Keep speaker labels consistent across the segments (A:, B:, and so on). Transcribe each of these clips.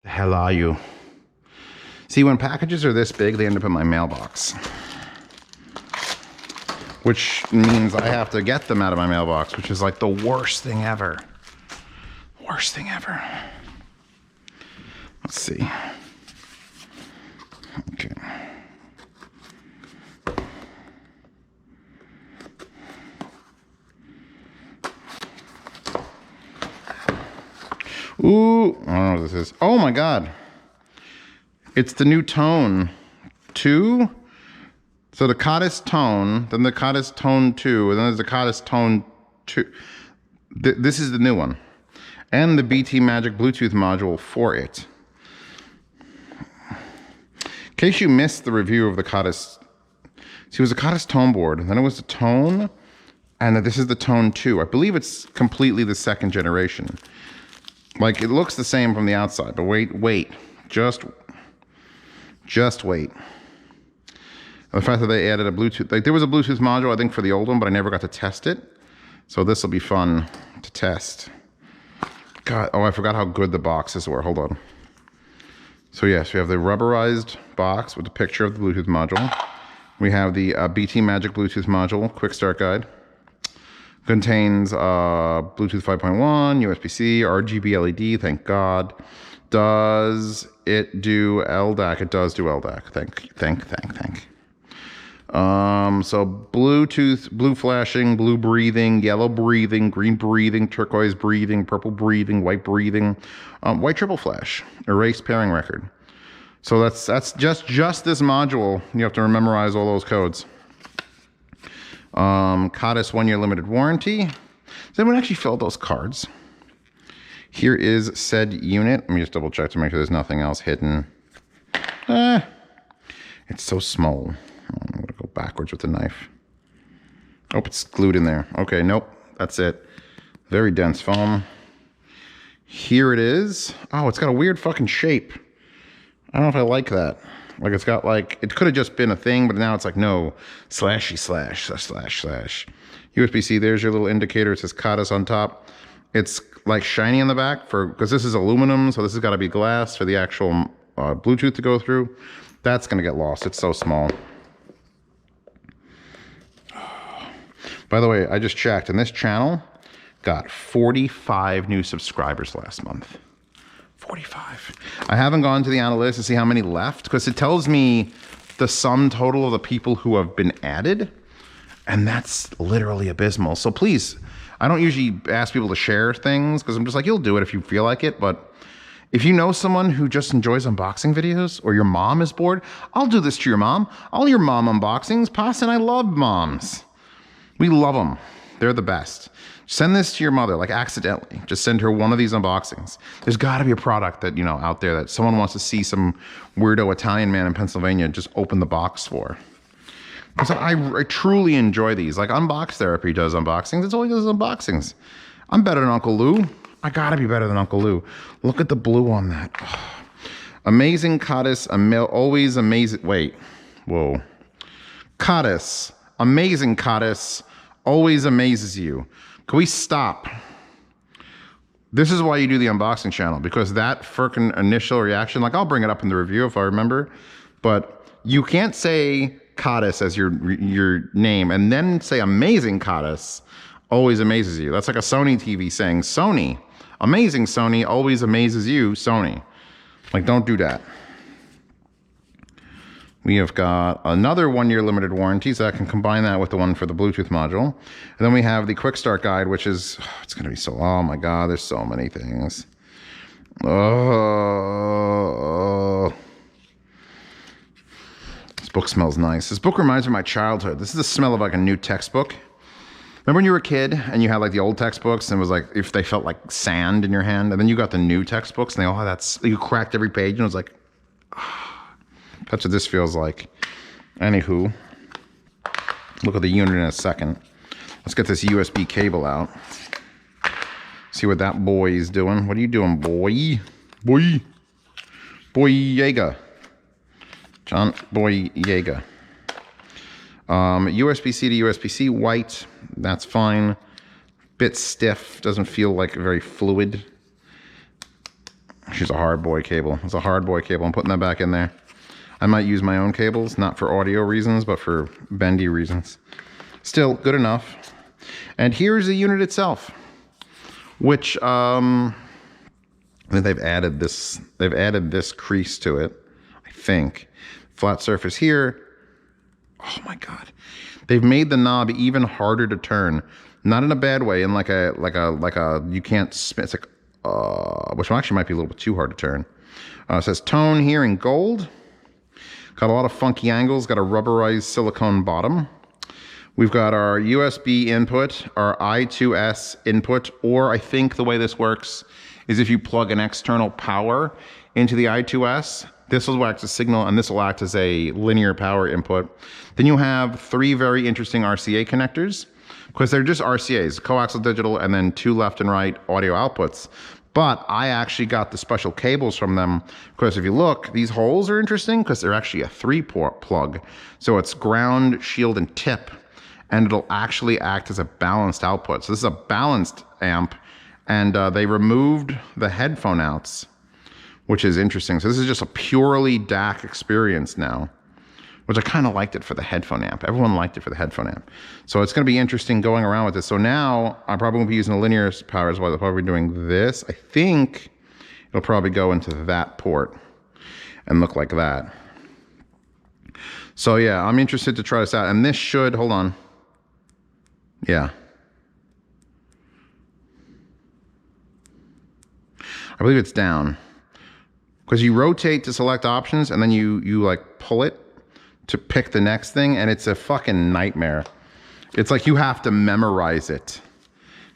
A: The hell are you? See, when packages are this big, they end up in my mailbox. Which means I have to get them out of my mailbox, which is like the worst thing ever. Worst thing ever. Let's see. Okay. Ooh, I don't know what this is. Oh my God. It's the new Tone 2. So the Khadas Tone, then the Khadas Tone 2, and then there's the Khadas Tone 2. This is the new one. And the BT Magic Bluetooth module for it. In case you missed the review of the Khadas, see, it was a Khadas Tone board, and then it was the Tone, and then this is the Tone 2. I believe it's completely the second generation. Like, it looks the same from the outside, but wait. Just wait. The fact that they added a Bluetooth, like there was a Bluetooth module, I think, for the old one, but I never got to test it. So this will be fun to test. God, oh, I forgot how good the boxes were. Hold on. So yes, we have the rubberized box with a picture of the Bluetooth module. We have the BT Magic Bluetooth module, quick start guide. Contains Bluetooth 5.1, USB-C, RGB LED, thank God. Does it do LDAC? It does do LDAC. Thank. So Bluetooth, blue flashing, blue breathing, yellow breathing, green breathing, turquoise breathing, purple breathing, white breathing, white triple flash, erase pairing record. So that's just this module. You have to memorize all those codes. Khadas 1-year limited warranty. Does anyone actually fill those cards? Here is said unit. Let me just double check to make sure there's nothing else hidden. It's so small. I'm gonna go backwards with the knife. Oh, it's glued in there. Okay, nope, that's it. Very dense foam. Here it is. Oh, it's got a weird fucking shape. I don't know if I like that. Like, it's got like, it could have just been a thing, but now it's like, no, slashy slash. USB-C, there's your little indicator. It says Khadas on top. It's like shiny on the back because this is aluminum, so this has got to be glass for the actual Bluetooth to go through. That's going to get lost. It's so small. By the way, I just checked, and this channel got 45 new subscribers last month. 45. I haven't gone to the analytics to see how many left, because it tells me the sum total of the people who have been added, and that's literally abysmal. So please, I don't usually ask people to share things, because I'm just like, you'll do it if you feel like it, but if you know someone who just enjoys unboxing videos, or your mom is bored, I'll do this to your mom. All your mom unboxings, Pasta and I love moms. We love them. They're the best. Send this to your mother, like accidentally. Just send her one of these unboxings. There's got to be a product that, you know, out there that someone wants to see some weirdo Italian man in Pennsylvania just open the box for. Because I truly enjoy these. Like, Unbox Therapy does unboxings. It's all he does is unboxings. I'm better than Uncle Lou. I gotta be better than Uncle Lou. Look at the blue on that. Oh. Amazing Khadas, always amazing. Wait, whoa. Khadas, amazing Khadas, always amazes you. Can we stop? This is why you do the unboxing channel, because that frickin' initial reaction, like, I'll bring it up in the review if I remember, but you can't say Khadas as your name and then say amazing Khadas always amazes you. That's like a Sony TV saying Sony, amazing Sony, always amazes you, Sony. Like, don't do that. We have got another 1-year limited warranty, so I can combine that with the one for the Bluetooth module. And then we have the quick start guide, which is, it's going to be so, oh my God, there's so many things. Oh. This book smells nice. This book reminds me of my childhood. This is the smell of like a new textbook. Remember when you were a kid and you had like the old textbooks and it was like, if they felt like sand in your hand, and then you got the new textbooks and they all had that, you cracked every page and it was like, oh. That's what this feels like. Anywho, look at the unit in a second. Let's get this USB cable out. See what that boy is doing. What are you doing, boy? Boy Yeager. John Boy Yeager. USB-C to USB-C, white. That's fine. Bit stiff. Doesn't feel like very fluid. She's a hard boy cable. It's a hard boy cable. I'm putting that back in there. I might use my own cables, not for audio reasons, but for bendy reasons. Still good enough. And here's the unit itself, which I think they've added this crease to it, I think. Flat surface here. Oh my God. They've made the knob even harder to turn. Not in a bad way, in like a you can't spin. It's like which actually might be a little bit too hard to turn. It says tone here in gold. Got a lot of funky angles. Got a rubberized silicone bottom. We've got our USB input, our I2S input, or I think the way this works is if you plug an external power into the I2S, this will act as a signal and this will act as a linear power input. Then you have 3 very interesting RCA connectors, because they're just RCAs, coaxial digital, and then 2 left and right audio outputs. But I actually got the special cables from them, because if you look, these holes are interesting because they're actually a 3-port plug. So it's ground, shield, and tip, and it'll actually act as a balanced output. So this is a balanced amp, and they removed the headphone outs, which is interesting. So this is just a purely DAC experience now, which I kind of liked it for the headphone amp. Everyone liked it for the headphone amp. So it's going to be interesting going around with this. So now I probably won't be using a linear power as well. I'll probably be doing this. I think it'll probably go into that port and look like that. So yeah, I'm interested to try this out. And this should, hold on. Yeah. I believe it's down. Because you rotate to select options and then you like pull it to pick the next thing, and it's a fucking nightmare. It's like you have to memorize it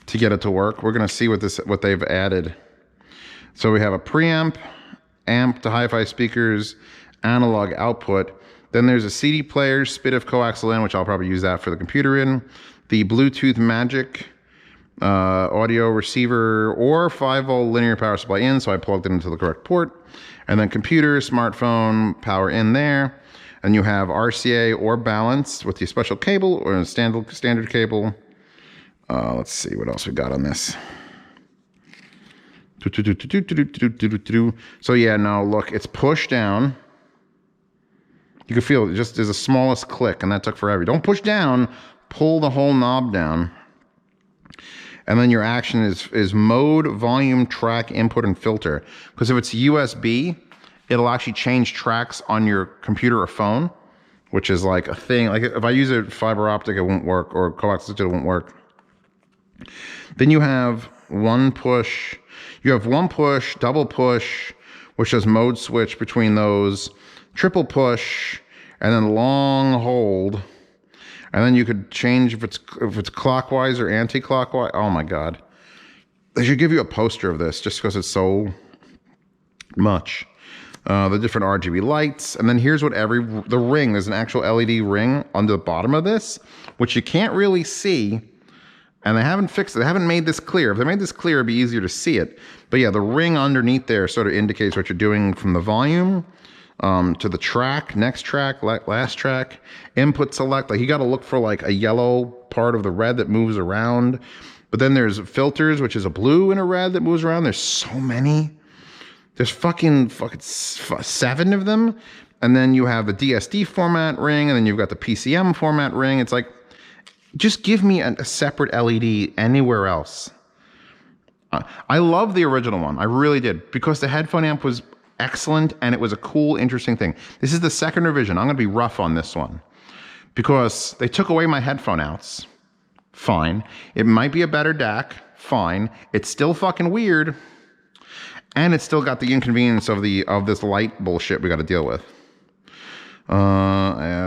A: to get it to work. We're gonna see what they've added. So we have a preamp, amp to hi-fi speakers, analog output. Then there's a CD player, SPDIF coaxial in, which I'll probably use that for the computer in. The Bluetooth Magic audio receiver or 5-volt linear power supply in, so I plugged it into the correct port. And then computer, smartphone, power in there. And you have RCA or balanced with the special cable or a standard cable. Let's see what else we got on this. So yeah, now look, it's pushed down. You can feel it just is the smallest click, and that took forever. Don't push down, pull the whole knob down. And then your action is mode, volume, track, input, and filter. Because if it's USB, it'll actually change tracks on your computer or phone, which is like a thing. Like if I use a fiber optic, it won't work, or coaxial digital won't work. Then you have one push. You have one push, double push, which does mode switch between those, triple push, and then long hold. And then you could change if it's clockwise or anti-clockwise. Oh my God. They should give you a poster of this just because it's so much. The different RGB lights. And then here's what the ring, there's an actual LED ring under the bottom of this, which you can't really see. And they haven't fixed it. They haven't made this clear. If they made this clear, it'd be easier to see it. But yeah, the ring underneath there sort of indicates what you're doing from the volume to the track, next track, last track, input select. Like you got to look for like a yellow part of the red that moves around. But then there's filters, which is a blue and a red that moves around. There's so many. There's fucking 7 of them. And then you have the DSD format ring, and then you've got the PCM format ring. It's like, just give me a separate LED anywhere else. I love the original one. I really did, because the headphone amp was excellent and it was a cool, interesting thing. This is the second revision. I'm going to be rough on this one because they took away my headphone outs. Fine. It might be a better DAC. Fine. It's still fucking weird. And it's still got the inconvenience of this light bullshit we got to deal with.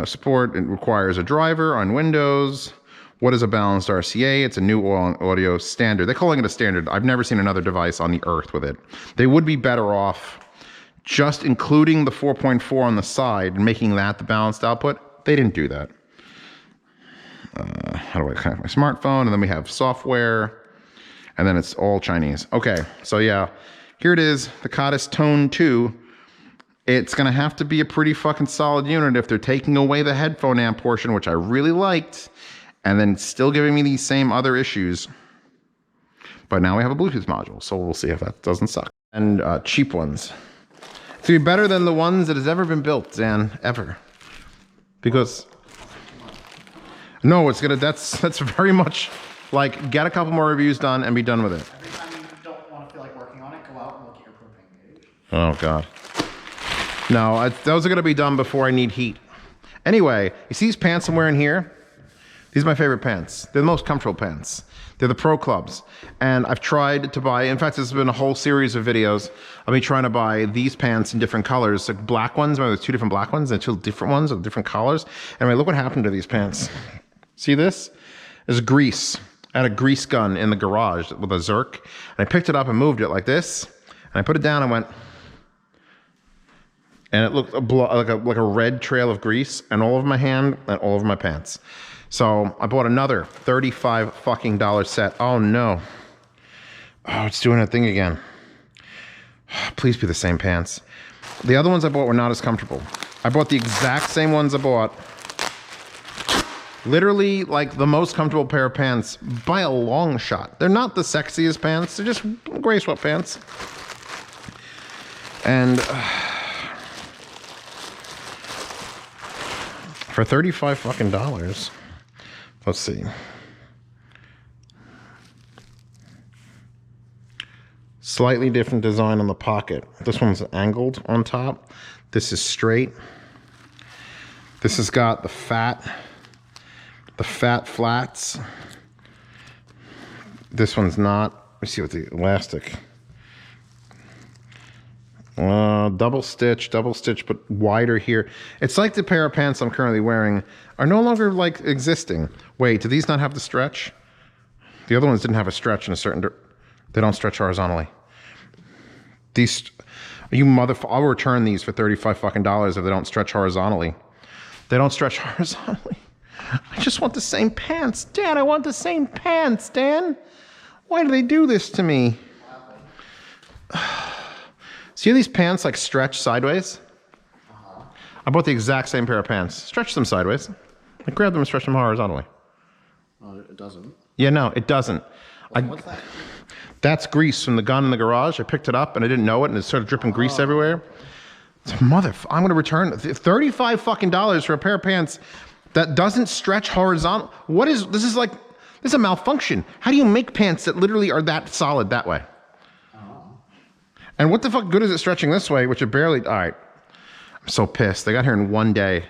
A: Support, it requires a driver on Windows. What is a balanced RCA? It's a new audio standard. They're calling it a standard. I've never seen another device on the earth with it. They would be better off just including the 4.4 on the side and making that the balanced output. They didn't do that. How do I connect my smartphone? And then we have software. And then it's all Chinese. Okay, so yeah. Here it is, the Khadas Tone 2. It's gonna have to be a pretty fucking solid unit if they're taking away the headphone amp portion, which I really liked, and then still giving me these same other issues. But now we have a Bluetooth module, so we'll see if that doesn't suck. and cheap ones. It's gonna be better than the ones that has ever been built, Dan, ever. Because no, it's gonna. That's very much like get a couple more reviews done and be done with it.
B: Every time you don't want to feel like working on it, go out and look at your propane gauge.
A: Oh God. No, those are gonna be done before I need heat. Anyway, you see these pants I'm wearing here? These are my favorite pants. They're the most comfortable pants. They're the Pro Clubs. And I've tried to buy, in fact, there's been a whole series of videos of me trying to buy these pants in different colors, like black ones, maybe there's 2 different black ones and 2 different ones with different colors. Anyway, look what happened to these pants. See this? There's grease. I had a grease gun in the garage with a Zerk. And I picked it up and moved it like this. And I put it down and went, and it looked like a red trail of grease and all over my hand and all over my pants. So I bought another $35 fucking set. Oh no. Oh, it's doing that thing again. Please be the same pants. The other ones I bought were not as comfortable. I bought the exact same ones I bought. Literally like the most comfortable pair of pants by a long shot. They're not the sexiest pants. They're just gray sweatpants. And for $35 fucking dollars. Let's see. Slightly different design on the pocket. This one's angled on top. This is straight. This has got the fat flats. This one's not. Let me see what the elastic. Double stitch, but wider here. It's like the pair of pants I'm currently wearing are no longer like existing. Wait, do these not have the stretch? The other ones didn't have a stretch in a certain, they don't stretch horizontally. These, you I'll return these for $35 fucking dollars if they don't stretch horizontally. They don't stretch horizontally. I just want the same pants. Dan, I want the same pants, Dan. Why do they do this to me? See these pants like stretch sideways? I bought the exact same pair of pants. Stretch them sideways. I grabbed them and stretched them horizontally.
B: Oh, it doesn't?
A: Yeah, no, it doesn't.
B: What's that?
A: That's grease from the gun in the garage. I picked it up and I didn't know it and it started dripping grease everywhere. I'm gonna return $35 fucking dollars for a pair of pants that doesn't stretch horizontal. This is a malfunction. How do you make pants that literally are that solid that way? And what the fuck good is it stretching this way, which it barely, all right. I'm so pissed. They got here in one day.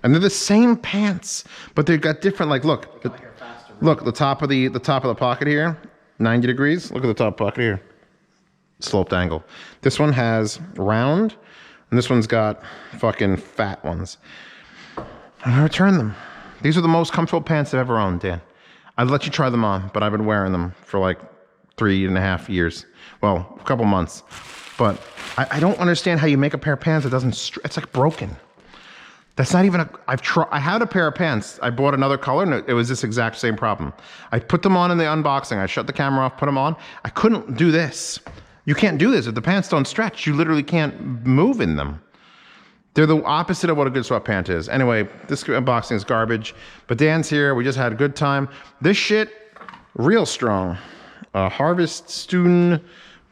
A: And they're the same pants, but they've got different, like, look, the top of the pocket here, 90 degrees. Look at the top pocket here. Sloped angle. This one has round, and this one's got fucking fat ones. I'm gonna return them. These are the most comfortable pants I've ever owned, Dan. I'd let you try them on, but I've been wearing them for like 3.5 years. Well, a couple months. But I don't understand how you make a pair of pants that doesn't, it's like broken. That's not even I had a pair of pants. I bought another color and it was this exact same problem. I put them on in the unboxing. I shut the camera off, put them on. I couldn't do this. You can't do this. If the pants don't stretch, you literally can't move in them. They're the opposite of what a good sweatpant is. Anyway, this unboxing is garbage. But Dan's here. We just had a good time. This shit, real strong. Harvest Student,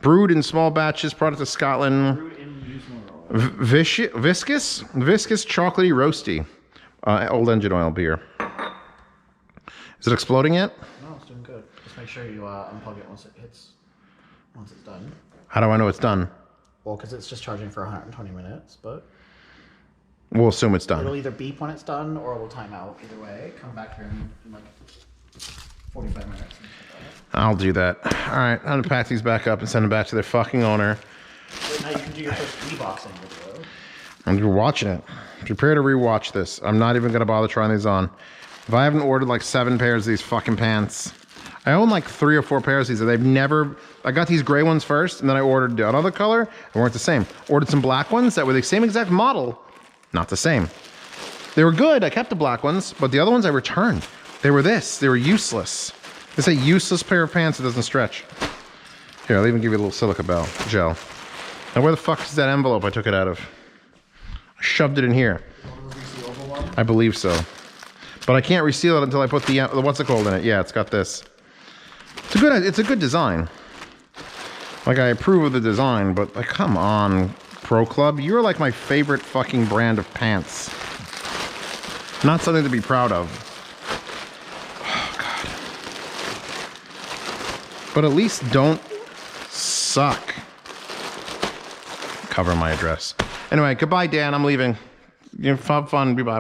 A: brewed in small batches, product of Scotland.
B: Brewed in used motor oil.
A: Viscous, chocolatey, roasty. Old engine oil beer. Is it exploding yet?
B: No, it's doing good. Just make sure you unplug it once it's done.
A: How do I know it's done?
B: Well, because it's just charging for 120 minutes, but
A: we'll assume it's done.
B: it'll either beep when it's done or it will time out. Either way, come back here in like 45 minutes.
A: I'll do that. All right, I'm gonna pack these back up and send them back to their fucking owner.
B: Wait, now you can do your first reboxing video.
A: I'm watching it. Prepare to rewatch this. I'm not even gonna bother trying these on. If I haven't ordered like 7 pairs of these fucking pants, I own like 3 or 4 pairs of these. They've never. I got these gray ones first, and then I ordered another color. They weren't the same. Ordered some black ones that were the same exact model, not the same. They were good. I kept the black ones, but the other ones I returned. They were this. They were useless. It's a useless pair of pants that doesn't stretch. Here, I'll even give you a little silica gel. Now, where the fuck is that envelope I took it out of? I shoved it in here. I believe so. But I can't reseal it until I put the what's it called in it. Yeah, it's got this. It's a good design. Like, I approve of the design, but like, come on, Pro Club. You're like my favorite fucking brand of pants. Not something to be proud of. Oh, God. But at least don't suck. Cover my address. Anyway, goodbye, Dan. I'm leaving. You have fun. Bye-bye.